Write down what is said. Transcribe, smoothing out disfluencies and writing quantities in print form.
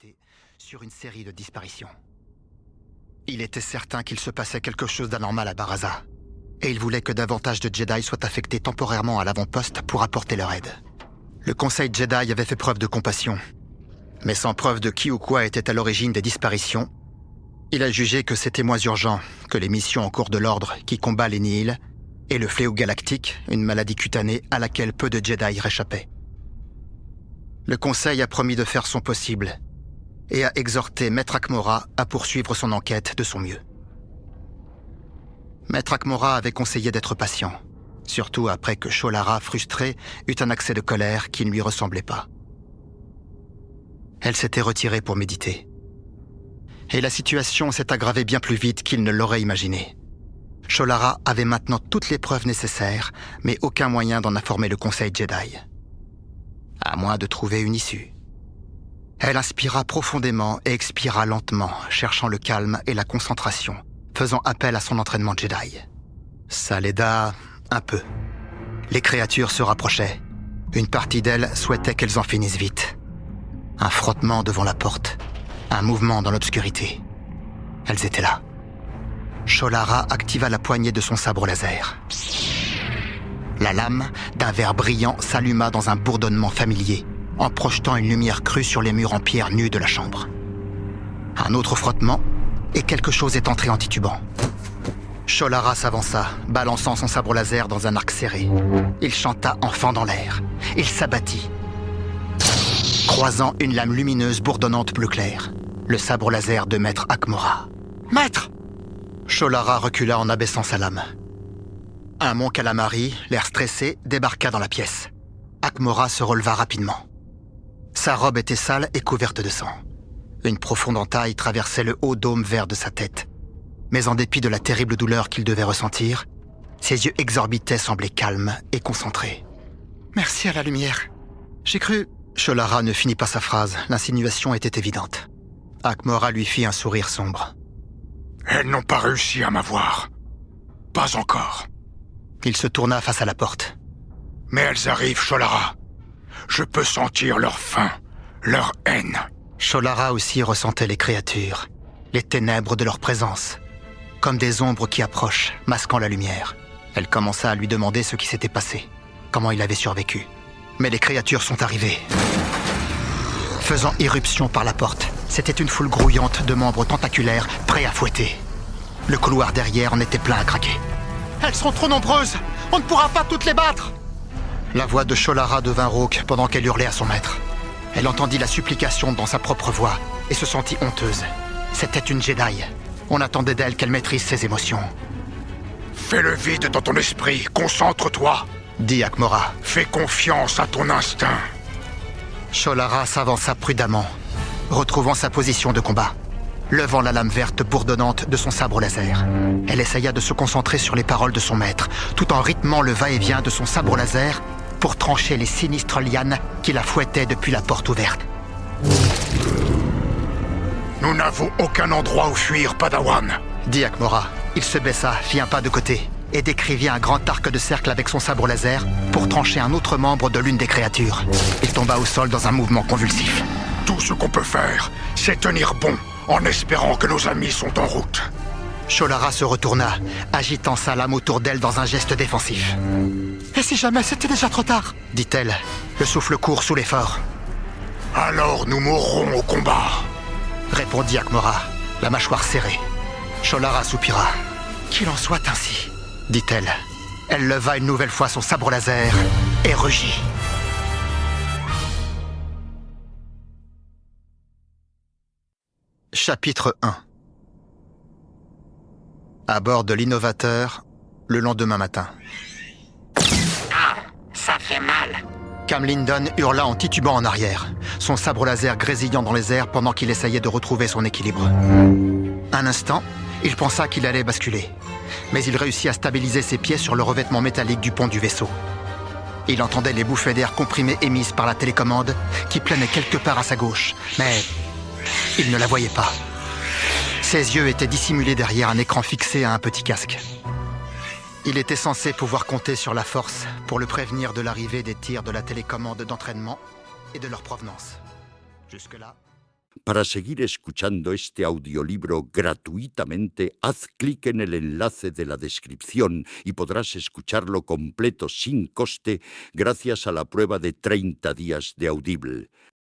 enquêter sur une série de disparitions. Il était certain qu'il se passait quelque chose d'anormal à Baraza, et il voulait que davantage de Jedi soient affectés temporairement à l'avant-poste pour apporter leur aide. Le Conseil Jedi avait fait preuve de compassion, mais sans preuve de qui ou quoi était à l'origine des disparitions, il a jugé que c'était moins urgent que les missions en cours de l'Ordre qui combat les Nihil et le fléau galactique, une maladie cutanée à laquelle peu de Jedi réchappaient. Le Conseil a promis de faire son possible et a exhorté Maître Akmora à poursuivre son enquête de son mieux. Maître Akmora avait conseillé d'être patient, surtout après que Sholara, frustrée, eut un accès de colère qui ne lui ressemblait pas. Elle s'était retirée pour méditer. Et la situation s'est aggravée bien plus vite qu'il ne l'aurait imaginé. Sholara avait maintenant toutes les preuves nécessaires, mais aucun moyen d'en informer le Conseil Jedi. À moins de trouver une issue. Elle inspira profondément et expira lentement, cherchant le calme et la concentration, faisant appel à son entraînement Jedi. Ça l'aida un peu. Les créatures se rapprochaient. Une partie d'elles souhaitait qu'elles en finissent vite. Un frottement devant la porte, un mouvement dans l'obscurité. Elles étaient là. Sholara activa la poignée de son sabre laser. La lame, d'un vert brillant, s'alluma dans un bourdonnement familier, en projetant une lumière crue sur les murs en pierre nus de la chambre. Un autre frottement, et quelque chose est entré en titubant. Sholara s'avança, balançant son sabre laser dans un arc serré. Il chanta en fendant l'air. Il s'abattit, croisant une lame lumineuse bourdonnante bleu clair. Le sabre laser de Maître Akmora. « Maître !» Sholara recula en abaissant sa lame. Un Mon Calamari, l'air stressé, débarqua dans la pièce. Akmora se releva rapidement. Sa robe était sale et couverte de sang. Une profonde entaille traversait le haut dôme vert de sa tête. Mais en dépit de la terrible douleur qu'il devait ressentir, ses yeux exorbités semblaient calmes et concentrés. « Merci à la lumière. J'ai cru... » Sholara ne finit pas sa phrase, l'insinuation était évidente. Akmora lui fit un sourire sombre. « Elles n'ont pas réussi à m'avoir. Pas encore. » Il se tourna face à la porte. « Mais elles arrivent, Sholara. Je peux sentir leur faim, leur haine. » Sholara aussi ressentait les créatures, les ténèbres de leur présence, comme des ombres qui approchent, masquant la lumière. Elle commença à lui demander ce qui s'était passé, comment il avait survécu. Mais les créatures sont arrivées. Faisant irruption par la porte, c'était une foule grouillante de membres tentaculaires prêts à fouetter. Le couloir derrière en était plein à craquer. « Elles sont trop nombreuses! On ne pourra pas toutes les battre !» La voix de Sholara devint rauque pendant qu'elle hurlait à son maître. Elle entendit la supplication dans sa propre voix et se sentit honteuse. C'était une Jedi. On attendait d'elle qu'elle maîtrise ses émotions. « Fais le vide dans ton esprit, concentre-toi !» dit Akmora. « Fais confiance à ton instinct. » Sholara s'avança prudemment, retrouvant sa position de combat, levant la lame verte bourdonnante de son sabre laser. Elle essaya de se concentrer sur les paroles de son maître, tout en rythmant le va-et-vient de son sabre laser pour trancher les sinistres lianes qui la fouettaient depuis la porte ouverte. « Nous n'avons aucun endroit où fuir, Padawan !» dit Akmora. Il se baissa, fit un pas de côté et décrivit un grand arc de cercle avec son sabre laser pour trancher un autre membre de l'une des créatures. Il tomba au sol dans un mouvement convulsif. « Tout ce qu'on peut faire, c'est tenir bon, en espérant que nos amis sont en route. » Sholara se retourna, agitant sa lame autour d'elle dans un geste défensif. « Et si jamais c'était déjà trop tard ?» dit-elle, le souffle court sous l'effort. « Alors nous mourrons au combat !» répondit Akmora, la mâchoire serrée. Sholara soupira. « Qu'il en soit ainsi !» dit-elle. Elle leva une nouvelle fois son sabre laser et rugit. Chapitre 1. À bord de l'Innovateur, le lendemain matin. Ah, ça fait mal. Cam Lindon hurla en titubant en arrière, son sabre laser grésillant dans les airs pendant qu'il essayait de retrouver son équilibre. Un instant, il pensa qu'il allait basculer, mais il réussit à stabiliser ses pieds sur le revêtement métallique du pont du vaisseau. Il entendait les bouffées d'air comprimées émises par la télécommande qui planait quelque part à sa gauche, mais il ne la voyait pas. Ses yeux étaient dissimulés derrière un écran fixé à un petit casque. Il était censé pouvoir compter sur la force pour le prévenir de l'arrivée des tirs de la télécommande d'entraînement et de leur provenance. Jusque-là... Para seguir escuchando este audiolibro gratuitamente, haz clic en el enlace de la descripción y podrás escucharlo completo sin coste gracias a la prueba de 30 días de Audible.